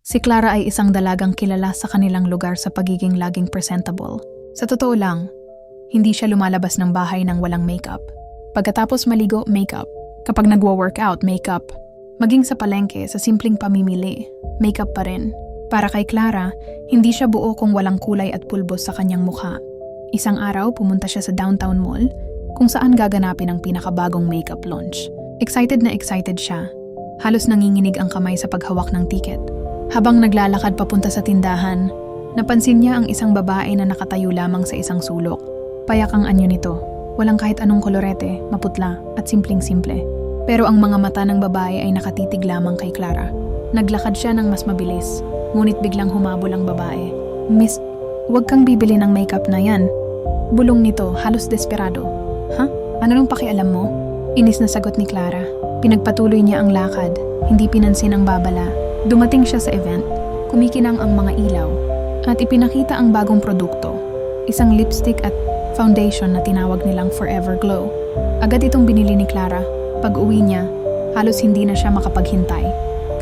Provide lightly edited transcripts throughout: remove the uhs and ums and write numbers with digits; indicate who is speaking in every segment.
Speaker 1: Si Clara ay isang dalagang kilala sa kanilang lugar sa pagiging laging presentable. Sa totoo lang, hindi siya lumalabas ng bahay nang walang makeup. Pagkatapos maligo, makeup. Kapag nagwo-workout, makeup. Maging sa palengke, sa simpleng pamimili, makeup pa rin. Para kay Clara, hindi siya buo kung walang kulay at pulbos sa kanyang mukha. Isang araw, pumunta siya sa downtown mall kung saan gaganapin ang pinakabagong makeup launch. Excited na excited siya. Halos nanginginig ang kamay sa paghawak ng tiket. Habang naglalakad papunta sa tindahan, napansin niya ang isang babae na nakatayo lamang sa isang sulok. Payak ang anyo nito. Walang kahit anong kolorete, maputla at simpleng-simple. Pero ang mga mata ng babae ay nakatitig lamang kay Clara. Naglakad siya ng mas mabilis, ngunit biglang humabol ang babae. "Miss, huwag kang bibili ng makeup na yan." Bulong nito, halos desperado. "Ha? Ano nang pakialam mo?" Inis na sagot ni Clara. Pinagpatuloy niya ang lakad, hindi pinansin ang babala. Dumating siya sa event, kumikinang ang mga ilaw, at ipinakita ang bagong produkto. Isang lipstick at foundation na tinawag nilang Forever Glow. Agad itong binili ni Clara. Pag-uwi niya, halos hindi na siya makapaghintay.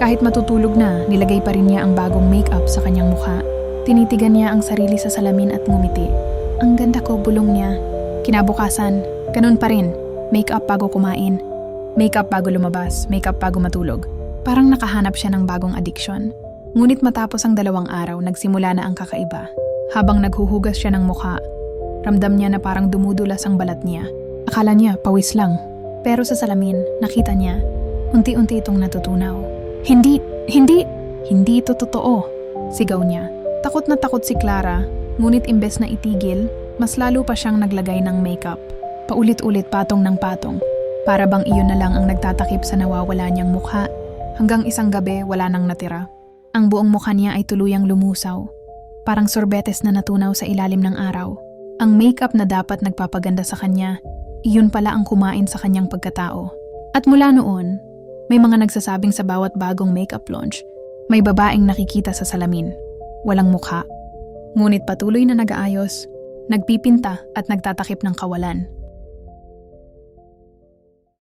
Speaker 1: Kahit matutulog na, nilagay pa rin niya ang bagong makeup sa kanyang mukha. Tinitigan niya ang sarili sa salamin at ngumiti. "Ang ganda ko," bulong niya. Kinabukasan, ganun pa rin. Makeup bago kumain. Makeup bago lumabas. Makeup bago matulog. Parang nakahanap siya ng bagong addiction. Ngunit matapos ang 2 araw, nagsimula na ang kakaiba. Habang naghuhugas siya ng mukha, ramdam niya na parang dumudulas ang balat niya. Akala niya, pawis lang. Pero sa salamin, nakita niya, unti-unti itong natutunaw. Hindi ito totoo," sigaw niya. Takot na takot si Clara, ngunit imbes na itigil, mas lalo pa siyang naglagay ng makeup. Paulit-ulit patong ng patong. Para bang iyon na lang ang nagtatakip sa nawawala niyang mukha. Hanggang isang gabi, wala nang natira. Ang buong mukha niya ay tuluyang lumusaw. Parang sorbetes na natunaw sa ilalim ng araw. Ang makeup na dapat nagpapaganda sa kanya, iyon pala ang kumain sa kanyang pagkatao. At mula noon, may mga nagsasabing sa bawat bagong makeup launch, may babaeng nakikita sa salamin. Walang mukha. Ngunit patuloy na nag-aayos, nagpipinta at nagtatakip ng kawalan.